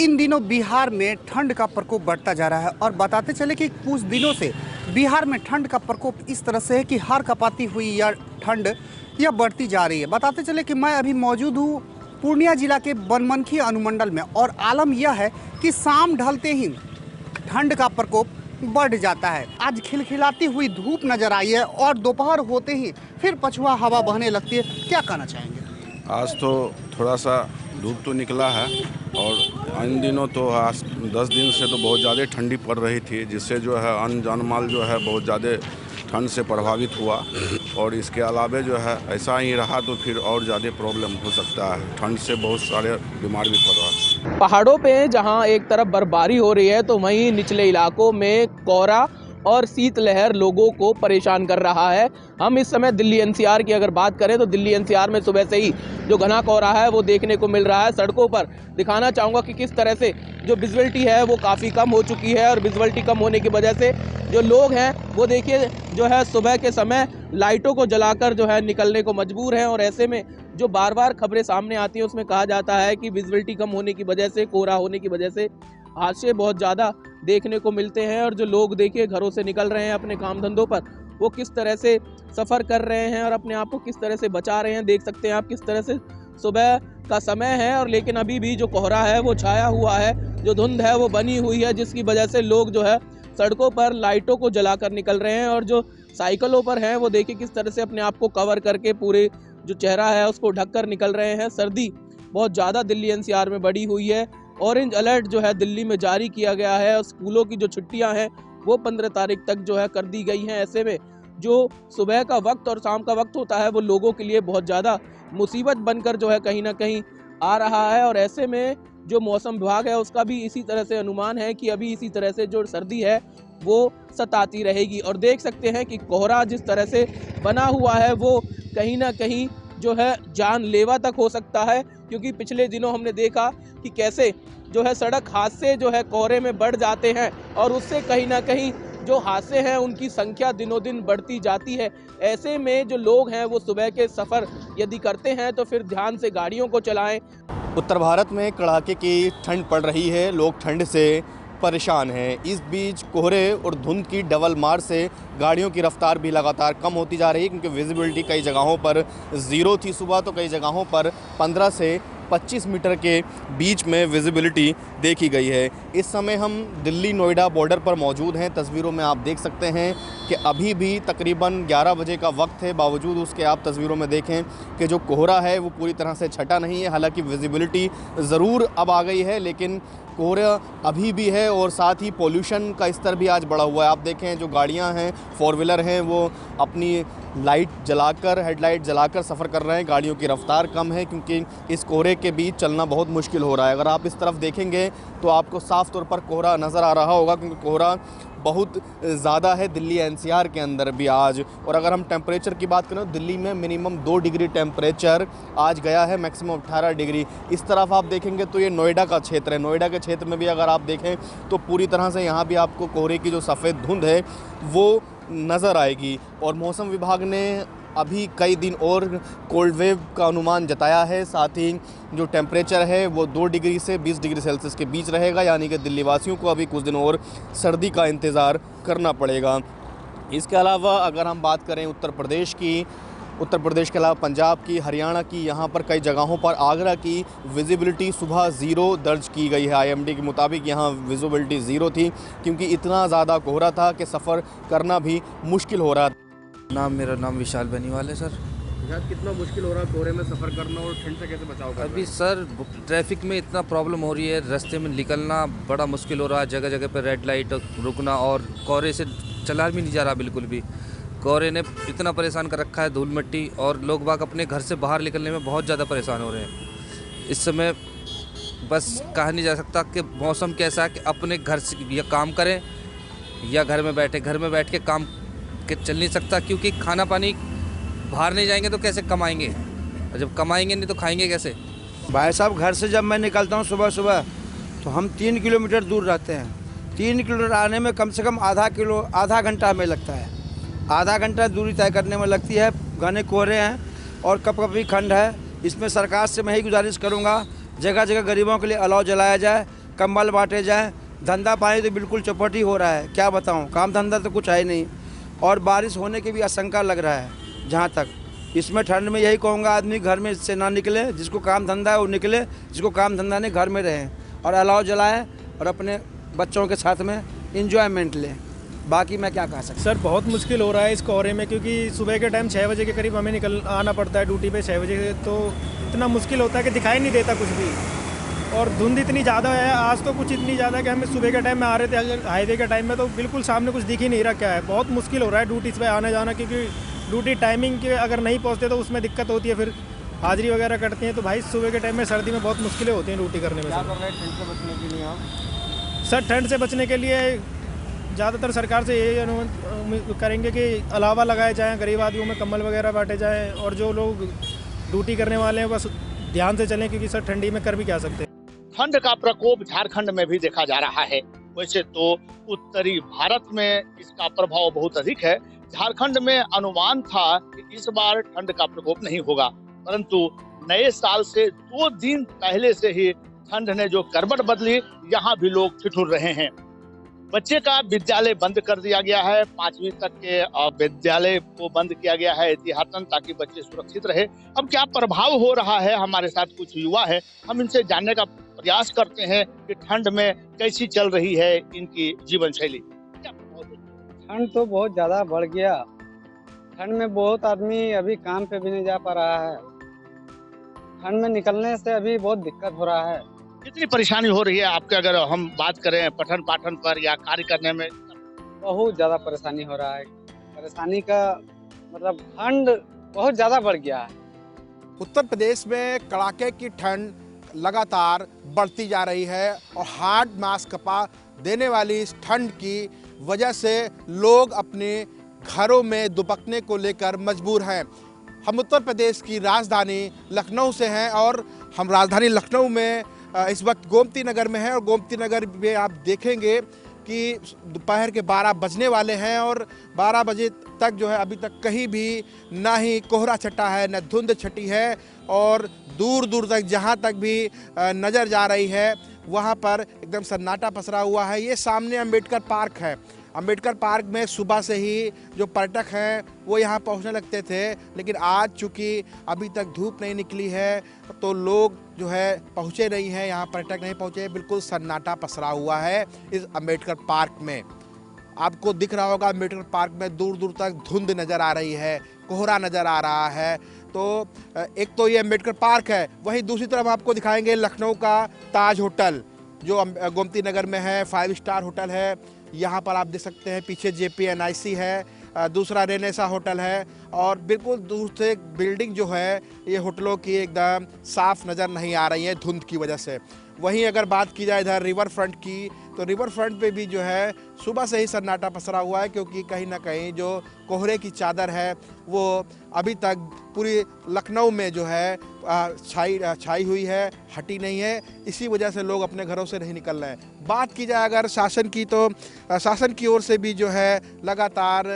इन दिनों बिहार में ठंड का प्रकोप बढ़ता जा रहा है और बताते चले कि कुछ दिनों से बिहार में ठंड का प्रकोप इस तरह से है कि हार कपाती हुई यह ठंड यह बढ़ती जा रही है। बताते चले कि मैं अभी मौजूद हूँ पूर्णिया जिला के बनमनखी अनुमंडल में और आलम यह है कि शाम ढलते ही ठंड का प्रकोप बढ़ जाता है। आज खिलखिलाती हुई धूप नजर आई है और दोपहर होते ही फिर पछुआ हवा बहने लगती है। क्या कहना चाहेंगे? आज तो थोड़ा सा धूप तो निकला है और इन दिनों तो आज 10 दिन से तो बहुत ज़्यादा ठंडी पड़ रही थी, जिससे जो है अन्न जान माल जो है बहुत ज़्यादा ठंड से प्रभावित हुआ। और इसके अलावा जो है ऐसा ही रहा तो फिर और ज़्यादा प्रॉब्लम हो सकता है। ठंड से बहुत सारे बीमार भी पड़ रहा है। पहाड़ों पे जहां एक तरफ बर्फबारी हो रही है तो वहीं निचले इलाकों में कोहरा और शीतलहर लोगों को परेशान कर रहा है। हम इस समय दिल्ली एनसीआर की अगर बात करें तो दिल्ली एनसीआर में सुबह से ही जो घना कोहरा है वो देखने को मिल रहा है। सड़कों पर दिखाना चाहूँगा कि किस तरह से जो विजिबिलिटी है वो काफ़ी कम हो चुकी है और विजिबिलिटी कम होने की वजह से जो लोग हैं वो देखिए जो है सुबह के समय लाइटों को जलाकर जो है निकलने को मजबूर हैं। और ऐसे में जो बार बार खबरें सामने आती हैं उसमें कहा जाता है कि विजिबिलिटी कम होने की वजह से, कोहरा होने की वजह से हादसे बहुत ज़्यादा देखने को मिलते हैं। और जो लोग देखिए घरों से निकल रहे हैं अपने काम धंधों पर, वो किस तरह से सफ़र कर रहे हैं और अपने आप को किस तरह से बचा रहे हैं। देख सकते हैं आप किस तरह से सुबह का समय है और लेकिन अभी भी जो कोहरा है वो छाया हुआ है, जो धुंध है वो बनी हुई है, जिसकी वजह से लोग जो है सड़कों पर लाइटों को जलाकर निकल रहे हैं। और जो साइकिलों पर हैं वो देखिए किस तरह से अपने आप को कवर करके पूरे जो चेहरा है उसको ढककर निकल रहे हैं। सर्दी बहुत ज़्यादा दिल्ली एनसीआर में बढ़ी हुई है। ऑरेंज अलर्ट जो है दिल्ली में जारी किया गया है और स्कूलों की जो छुट्टियां हैं वो 15 तारीख तक जो है कर दी गई हैं। ऐसे में जो सुबह का वक्त और शाम का वक्त होता है वो लोगों के लिए बहुत ज़्यादा मुसीबत बनकर जो है कहीं ना कहीं आ रहा है। और ऐसे में जो मौसम विभाग है उसका भी इसी तरह से अनुमान है कि अभी इसी तरह से जो सर्दी है वो सताती रहेगी। और देख सकते हैं कि कोहरा जिस तरह से बना हुआ है वो कहीं ना कहीं जो है जानलेवा तक हो सकता है, क्योंकि पिछले दिनों हमने देखा कि कैसे जो है सड़क हादसे जो है कोहरे में बढ़ जाते हैं और उससे कहीं ना कहीं जो हादसे हैं उनकी संख्या दिनों दिन बढ़ती जाती है। ऐसे में जो लोग हैं वो सुबह के सफ़र यदि करते हैं तो फिर ध्यान से गाड़ियों को चलाएं। उत्तर भारत में कड़ाके की ठंड पड़ रही है, लोग ठंड से परेशान हैं। इस बीच कोहरे और धुंध की डबल मार से गाड़ियों की रफ्तार भी लगातार कम होती जा रही है, क्योंकि विजिबिलिटी कई जगहों पर ज़ीरो थी सुबह, तो कई जगहों पर 15 से 25 मीटर के बीच में विजिबिलिटी देखी गई है। इस समय हम दिल्ली नोएडा बॉर्डर पर मौजूद हैं। तस्वीरों में आप देख सकते हैं कि अभी भी तकरीबन 11 बजे का वक्त है, बावजूद उसके आप तस्वीरों में देखें कि जो कोहरा है वो पूरी तरह से छटा नहीं है। हालांकि विजिबिलिटी ज़रूर अब आ गई है, लेकिन कोहरा अभी भी है और साथ ही पोल्यूशन का स्तर भी आज बढ़ा हुआ है। आप देखें जो गाड़ियां हैं, 4 व्हीलर हैं, वो अपनी लाइट जलाकर, हेडलाइट जलाकर सफ़र कर रहे हैं। गाड़ियों की रफ्तार कम है क्योंकि इस कोहरे के बीच चलना बहुत मुश्किल हो रहा है। अगर आप इस तरफ देखेंगे तो आपको साफ़ तौर पर कोहरा नज़र आ रहा होगा, क्योंकि कोहरा बहुत ज़्यादा है दिल्ली एनसीआर के अंदर भी आज। और अगर हम टेम्परेचर की बात करें तो दिल्ली में मिनिमम 2 डिग्री टेम्परेचर आज गया है, मैक्सिमम 18 डिग्री। इस तरफ आप देखेंगे तो ये नोएडा का क्षेत्र है। नोएडा के क्षेत्र में भी अगर आप देखें तो पूरी तरह से यहाँ भी आपको कोहरे की जो सफ़ेद धुंध है वो नज़र आएगी। और मौसम विभाग ने अभी कई दिन और कोल्ड वेव का अनुमान जताया है। साथ ही जो टेम्परेचर है वो 2 डिग्री से 20 डिग्री सेल्सियस के बीच रहेगा, यानी कि दिल्ली वासियों को अभी कुछ दिन और सर्दी का इंतज़ार करना पड़ेगा। इसके अलावा अगर हम बात करें उत्तर प्रदेश की, उत्तर प्रदेश के अलावा पंजाब की, हरियाणा की, यहाँ पर कई जगहों पर आगरा की विजिबिलिटी सुबह ज़ीरो दर्ज की गई है। IMD के मुताबिक यहाँ विजिबिलिटी ज़ीरो थी, क्योंकि इतना ज़्यादा कोहरा था कि सफ़र करना भी मुश्किल हो रहा था। मेरा नाम विशाल बेनीवाल है सर। कितना मुश्किल हो रहा है कोहरे में सफ़र करना और ठंड से कैसे बचाव करना? अभी सर ट्रैफिक में इतना प्रॉब्लम हो रही है, रास्ते में निकलना बड़ा मुश्किल हो रहा है। जगह जगह पर रेड लाइट रुकना और कोहरे से चला भी नहीं जा रहा बिल्कुल भी। कोहरे ने इतना परेशान कर रखा है, धूल मिट्टी, और लोग बाग अपने घर से बाहर निकलने में बहुत ज़्यादा परेशान हो रहे हैं। इस समय बस कहा नहीं जा सकता कि मौसम कैसा है कि अपने घर से या काम करें या घर में बैठे। घर में बैठ के काम के चल नहीं सकता, क्योंकि खाना पानी बाहर नहीं जाएंगे तो कैसे कमाएंगे, और जब कमाएंगे नहीं तो खाएंगे कैसे। भाई साहब, घर से जब मैं निकलता हूँ सुबह सुबह तो हम 3 किलोमीटर दूर रहते हैं। 3 किलोमीटर आने में कम से कम आधा घंटा हमें लगता है। आधा घंटा दूरी तय करने में लगती है। घने कोहरे हैं और कभी कभी ठंड है। इसमें सरकार से मैं ही गुजारिश करूँगा, जगह जगह गरीबों के लिए अलाव जलाया जाए, कंबल बांटे जाए, धंधा पानी तो बिल्कुल चौपट ही हो रहा है। क्या बताऊं, काम धंधा तो कुछ है ही नहीं, और बारिश होने की भी आशंका लग रहा है। जहां तक इसमें ठंड में यही कहूँगा, आदमी घर में से ना निकले, जिसको काम धंधा है वो निकले, जिसको काम धंधा नहीं घर में रहें और अलाव जलाए और अपने बच्चों के साथ में इंजॉयमेंट लें। बाकी मैं क्या कह सकता। सर बहुत मुश्किल हो रहा है इस कोहरे में, क्योंकि सुबह के टाइम 6 बजे के करीब हमें आना पड़ता है ड्यूटी पे 6 बजे से, तो इतना मुश्किल होता है कि दिखाई नहीं देता कुछ भी। और धुंध इतनी ज़्यादा है आज तो, कुछ इतनी ज़्यादा कि हमें सुबह के टाइम में आ रहे थे अगर हाईवे के टाइम में तो बिल्कुल सामने कुछ दिख ही नहीं रहा क्या है। बहुत मुश्किल हो रहा है ड्यूटी पे आना जाना, क्योंकि ड्यूटी टाइमिंग के अगर नहीं पहुँचते तो उसमें दिक्कत होती है, फिर हाजिरी वगैरह कटती हैं। तो भाई सुबह के टाइम में सर्दी में बहुत मुश्किलें होती हैं ड्यूटी करने में। क्या कर रहे हैं ठंड से बचने के लिए आप? सर ठंड से बचने के लिए ज़्यादातर सरकार से यही अनुरोध करेंगे कि अलावा लगाए जाएँ, गरीब आदमियों में कंबल वगैरह बांटे जाएँ, और जो लोग ड्यूटी करने वाले हैं बस ध्यान से चलें, क्योंकि सर ठंडी में कर भी क्या सकते हैं। ठंड का प्रकोप झारखंड में भी देखा जा रहा है। वैसे तो उत्तरी भारत में इसका प्रभाव बहुत अधिक है। झारखंड में अनुमान था कि इस बार ठंड का प्रकोप नहीं होगा, परंतु नए साल से 2 दिन पहले से ही ठंड ने जो करवट बदली, यहाँ भी लोग ठिठुर रहे हैं। बच्चे का विद्यालय बंद कर दिया गया है, 5वीं तक के विद्यालय को बंद किया गया है एहतियातन, ताकि बच्चे सुरक्षित रहे। अब क्या प्रभाव हो रहा है, हमारे साथ कुछ युवा है, हम इनसे जानने का प्रयास करते हैं कि ठंड में कैसी चल रही है इनकी जीवन शैली। ठंड तो बहुत ज़्यादा बढ़ गया। ठंड में बहुत आदमी अभी काम पे भी नहीं जा पा रहा है। ठंड में निकलने से अभी बहुत दिक्कत हो रहा है। कितनी परेशानी हो रही है आपके, अगर हम बात करें पठन पाठन पर या कार्य करने में? बहुत ज़्यादा परेशानी हो रहा है। परेशानी का मतलब ठंड बहुत ज़्यादा बढ़ गया है। उत्तर प्रदेश में कड़ाके की ठंड लगातार बढ़ती जा रही है और हार्ड मास कपा देने वाली इस ठंड की वजह से लोग अपने घरों में दुबकने को लेकर मजबूर हैं। हम उत्तर प्रदेश की राजधानी लखनऊ से हैं और हम राजधानी लखनऊ में इस वक्त गोमती नगर में हैं और गोमती नगर में आप देखेंगे कि दोपहर के 12 बजने वाले हैं और 12 बजे तक जो है अभी तक कहीं भी ना ही कोहरा छटा है, न धुंध छटी है, और दूर दूर तक जहाँ तक भी नज़र जा रही है वहाँ पर एकदम सन्नाटा पसरा हुआ है। ये सामने अम्बेडकर पार्क है। अम्बेडकर पार्क में सुबह से ही जो पर्यटक हैं वो यहाँ पहुँचने लगते थे, लेकिन आज चूँकि अभी तक धूप नहीं निकली है तो लोग जो है पहुँचे नहीं हैं, यहाँ पर्यटक नहीं पहुँचे। बिल्कुल सन्नाटा पसरा हुआ है इस अम्बेडकर पार्क में। आपको दिख रहा होगा अम्बेडकर पार्क में दूर दूर तक धुंध नज़र आ रही है, कोहरा नज़र आ रहा है। तो एक तो ये अम्बेडकर पार्क है, वहीं दूसरी तरफ आपको दिखाएंगे लखनऊ का ताज होटल जो गोमती नगर में है, 5 स्टार होटल है। यहाँ पर आप देख सकते हैं पीछे JPNIC है, दूसरा रेनेसा होटल है, और बिल्कुल दूर से बिल्डिंग जो है ये होटलों की एकदम साफ नज़र नहीं आ रही है धुंध की वजह से। वहीं अगर बात की जाए इधर रिवर फ्रंट की, तो रिवर फ्रंट पे भी जो है सुबह से ही सन्नाटा पसरा हुआ है, क्योंकि कहीं ना कहीं जो कोहरे की चादर है वो अभी तक पूरी लखनऊ में जो है छाई हुई है, हटी नहीं है। इसी वजह से लोग अपने घरों से नहीं निकल रहे हैं। बात की जाए अगर शासन की, तो शासन की ओर से भी जो है लगातार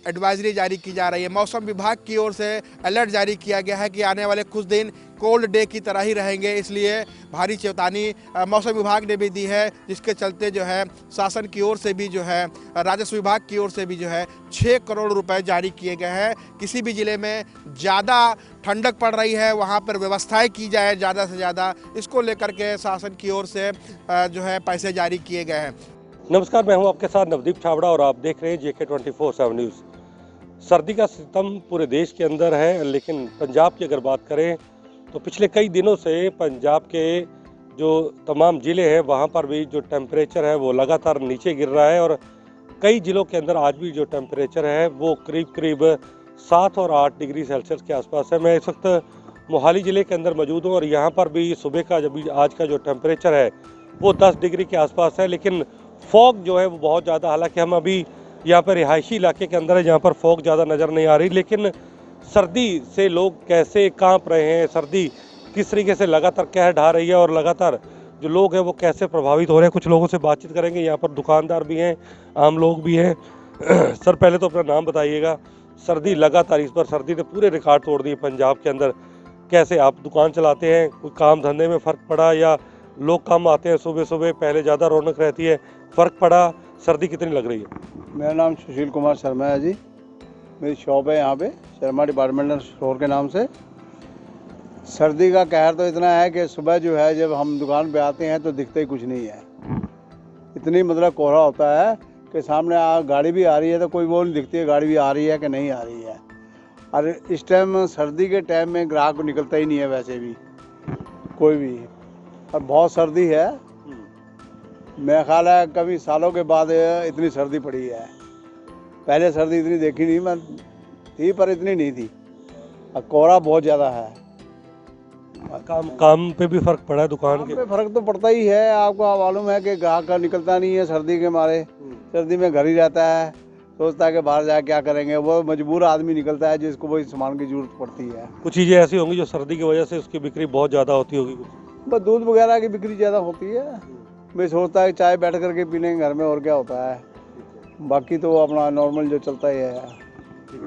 एडवाइजरी जारी की जा रही है। मौसम विभाग की ओर से अलर्ट जारी किया गया है कि आने वाले कुछ दिन कोल्ड डे की तरह ही रहेंगे, इसलिए भारी चेतावनी मौसम विभाग ने भी दी है, जिसके चलते जो है शासन की ओर से भी जो है राजस्व विभाग की ओर से भी जो है 6 करोड़ रुपए जारी किए गए हैं। किसी भी ज़िले में ज़्यादा ठंडक पड़ रही है वहाँ पर व्यवस्थाएं की जाए ज़्यादा से ज़्यादा, इसको लेकर के शासन की ओर से जो है पैसे जारी किए गए हैं। नमस्कार, मैं हूं आपके साथ नवदीप छाबड़ा और आप देख रहे हैं JK 24/7 न्यूज़। सर्दी का सितम पूरे देश के अंदर है, लेकिन पंजाब की अगर बात करें तो पिछले कई दिनों से पंजाब के जो तमाम ज़िले हैं वहाँ पर भी जो टेम्परेचर है वो लगातार नीचे गिर रहा है और कई ज़िलों के अंदर आज भी जो टेम्परेचर है वो करीब 7 और 8 डिग्री सेल्सियस के आसपास है। मैं इस वक्त मोहाली ज़िले के अंदर मौजूद हूँ और यहाँ पर भी सुबह का जब आज का जो टेम्परेचर है वो 10 डिग्री के आसपास है, लेकिन फॉग जो है वो बहुत ज़्यादा, हालांकि हम अभी यहाँ पर रिहायशी इलाके के अंदर है जहाँ पर फॉग ज़्यादा नज़र नहीं आ रही, लेकिन सर्दी से लोग कैसे कांप रहे हैं, सर्दी किस तरीके से लगातार कहर ढा रही है और लगातार जो लोग हैं वो कैसे प्रभावित हो रहे हैं, कुछ लोगों से बातचीत करेंगे। यहाँ पर दुकानदार भी हैं, आम लोग भी हैं। सर पहले तो अपना नाम बताइएगा। सर्दी लगातार, इस बार सर्दी ने पूरे रिकॉर्ड तोड़ दिए पंजाब के अंदर। कैसे आप दुकान चलाते हैं, कोई काम धंधे में फ़र्क पड़ा या लोग कम आते हैं सुबह सुबह, पहले ज़्यादा रौनक रहती है, फ़र्क पड़ा? सर्दी कितनी लग रही है? मेरा नाम सुशील कुमार शर्मा है जी। मेरी शॉप है यहाँ पे शर्मा डिपार्टमेंटल स्टोर के नाम से। सर्दी का कहर तो इतना है कि सुबह जो है जब हम दुकान पे आते हैं तो दिखता ही कुछ नहीं है। इतनी मतलब कोहरा होता है कि सामने गाड़ी भी आ रही है तो कोई वो नहीं दिखती है गाड़ी भी आ रही है कि नहीं आ रही है। और इस टाइम सर्दी के टाइम में ग्राहक निकलता ही नहीं है वैसे भी कोई भी, और बहुत सर्दी है। मेरा ख्याल है कभी सालों के बाद इतनी सर्दी पड़ी है। पहले सर्दी इतनी देखी नहीं मैं थी, पर इतनी नहीं थी। और कोहरा बहुत ज़्यादा है। काम पे भी फ़र्क पड़ा है दुकान के? पे फ़र्क तो पड़ता ही है। आपको मालूम है कि ग्राहक का निकलता नहीं है सर्दी के मारे। सर्दी में घर ही रहता है, सोचता है कि बाहर जाके क्या करेंगे। वो मजबूर आदमी निकलता है जिसको वही सामान की ज़रूरत पड़ती है। कुछ चीज़ें ऐसी होंगी जो सर्दी की वजह से उसकी बिक्री बहुत ज़्यादा होती होगी? बस दूध वगैरह की बिक्री ज़्यादा होती है। मैं सोचता है चाय बैठ करके पी लेंगे घर में, और क्या होता है। बाकी तो अपना नॉर्मल जो चलता ही है।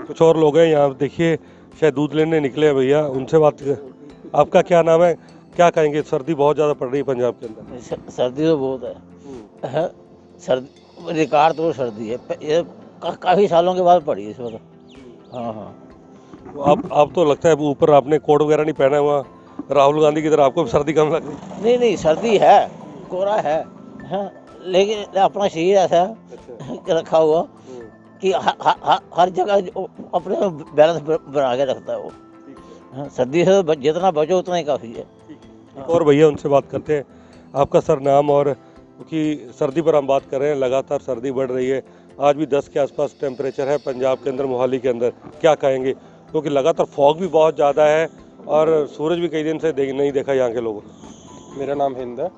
कुछ और लोग हैं यहाँ, देखिए शायद दूध लेने निकले हैं भैया, उनसे बात आपका क्या नाम है, क्या कहेंगे? सर्दी बहुत ज़्यादा पड़ रही है पंजाब के अंदर। सर्दी तो बहुत है। सर्दी रिकॉर्ड तो सर्दी है, ये काफ़ी सालों के बाद पड़ी है इस वक्त। हाँ हाँ। तो आप तो लगता है ऊपर आपने कोट वगैरह नहीं पहना हुआ, राहुल गांधी की तरह आपको भी सर्दी कम लग रही? नहीं सर्दी है, कोहरा है, हाँ, लेकिन अपना शरीर ऐसा रखा हुआ कि हर जगह अपने बैलेंस बना के रखता है वो। हाँ, सर्दी से जितना बचो उतना ही काफ़ी है। और भैया उनसे बात करते हैं। आपका सर नाम? और क्योंकि सर्दी पर हम बात कर रहे हैं, लगातार सर्दी बढ़ रही है, आज भी 10 के आसपास टेम्परेचर है पंजाब के अंदर, मोहाली के अंदर, क्या कहेंगे? क्योंकि लगातार फॉग भी बहुत ज़्यादा है और सूरज भी कई दिन से नहीं देखा यहाँ के लोगों ने। मेरा नाम हिंद है।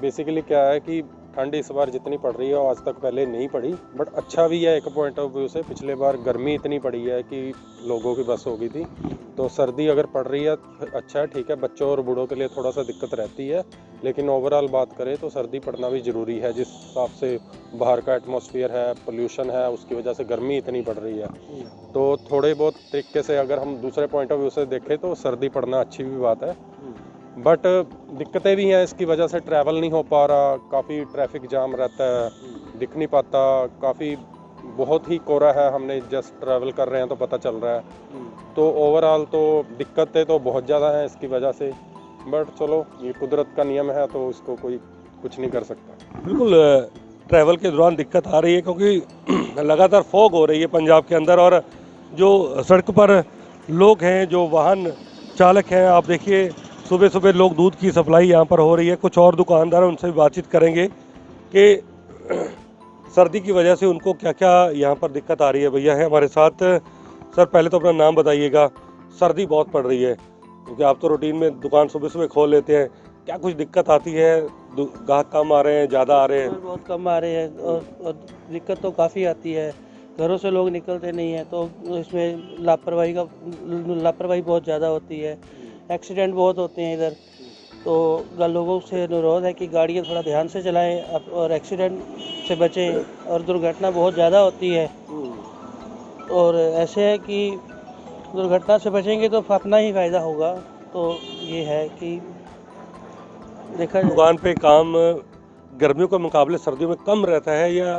बेसिकली क्या है कि ठंड इस बार जितनी पड़ रही है आज तक पहले नहीं पड़ी, बट अच्छा भी है एक पॉइंट ऑफ व्यू से। पिछले बार गर्मी इतनी पड़ी है कि लोगों की बस हो गई थी, तो सर्दी अगर पड़ रही है अच्छा है, ठीक है। बच्चों और बूढ़ों के लिए थोड़ा सा दिक्कत रहती है, लेकिन ओवरऑल बात करें तो सर्दी पड़ना भी ज़रूरी है। जिस हिसाब से बाहर का एटमॉस्फेयर है, पोल्यूशन है, उसकी वजह से गर्मी इतनी पड़ रही है। तो थोड़े बहुत तरीके से अगर हम दूसरे पॉइंट ऑफ व्यू से देखें तो सर्दी पड़ना अच्छी भी बात है, बट दिक्कतें भी हैं इसकी वजह से। ट्रैवल नहीं हो पा रहा, काफ़ी ट्रैफिक जाम रहता है, दिख नहीं पाता, काफ़ी बहुत ही कोहरा है। हमने जस्ट ट्रैवल कर रहे हैं तो पता चल रहा है। तो ओवरऑल तो दिक्कतें तो बहुत ज़्यादा हैं इसकी वजह से, बट चलो ये कुदरत का नियम है तो इसको कोई कुछ नहीं कर सकता। बिल्कुल ट्रैवल के दौरान दिक्कत आ रही है क्योंकि लगातार फॉग हो रही है पंजाब के अंदर, और जो सड़क पर लोग हैं, जो वाहन चालक हैं, आप देखिए सुबह सुबह लोग दूध की सप्लाई यहाँ पर हो रही है। कुछ और दुकानदार हैं, उनसे भी बातचीत करेंगे कि सर्दी की वजह से उनको क्या क्या यहाँ पर दिक्कत आ रही है। भैया हैं हमारे साथ। सर पहले तो अपना नाम बताइएगा। सर्दी बहुत पड़ रही है क्योंकि आप तो रूटीन में दुकान सुबह सुबह खोल लेते हैं, क्या कुछ दिक्कत आती है? ग्राहक कम आ रहे हैं, ज़्यादा आ रहे हैं? बहुत कम आ रहे हैं, और दिक्कत तो काफ़ी आती है। घरों से लोग निकलते नहीं हैं तो इसमें लापरवाही बहुत ज़्यादा होती है। एक्सीडेंट बहुत होते हैं इधर, तो लोगों से अनुरोध है कि गाड़ियाँ थोड़ा ध्यान से चलाएं और एक्सीडेंट से बचें। और दुर्घटना बहुत ज़्यादा होती है, और ऐसे है कि दुर्घटना से बचेंगे तो अपना ही फ़ायदा होगा। तो ये है कि देखा दुकान पे काम गर्मियों के मुकाबले सर्दियों में कम रहता है या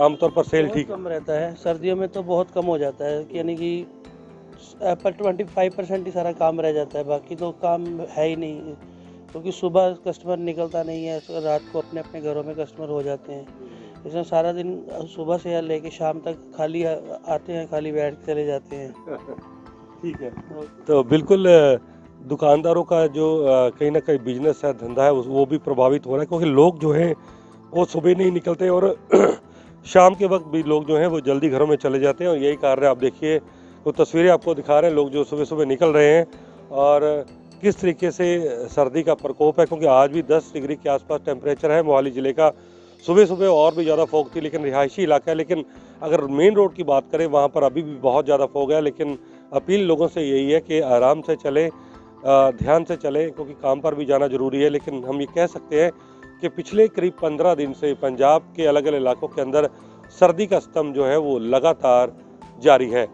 आमतौर पर सेल ठीक कम रहता है? सर्दियों में तो बहुत कम हो जाता है, यानी कि पर 25% ही सारा काम रह जाता है, बाकी तो काम है ही नहीं। क्योंकि सुबह कस्टमर निकलता नहीं है, रात को अपने अपने घरों में कस्टमर हो जाते हैं। इसमें सारा दिन सुबह से लेके शाम तक खाली आते हैं, खाली बैठ के चले जाते हैं। ठीक है, तो बिल्कुल दुकानदारों का जो कहीं ना कहीं बिजनेस है, धंधा है, वो भी प्रभावित हो रहा है क्योंकि लोग जो हैं वो सुबह नहीं निकलते और शाम के वक्त भी लोग जो हैं वो जल्दी घरों में चले जाते हैं। और यही कारण है, आप देखिए तो तस्वीरें आपको दिखा रहे हैं, लोग जो सुबह सुबह निकल रहे हैं और किस तरीके से सर्दी का प्रकोप है। क्योंकि आज भी 10 डिग्री के आसपास टेम्परेचर है मोहाली ज़िले का। सुबह सुबह और भी ज़्यादा फॉग थी, लेकिन रिहायशी इलाका है। लेकिन अगर मेन रोड की बात करें वहाँ पर अभी भी बहुत ज़्यादा फॉग है। लेकिन अपील लोगों से यही है कि आराम से चलें, ध्यान से चलें, क्योंकि काम पर भी जाना ज़रूरी है। लेकिन हम ये कह सकते हैं कि पिछले करीब 15 दिन से पंजाब के अलग अलग इलाकों के अंदर सर्दी का स्तंभ जो है वो लगातार जारी है।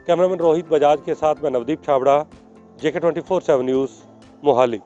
कैमरामैन रोहित बजाज के साथ मैं नवदीप छाबड़ा, JK 24/7 न्यूज़, मोहाली।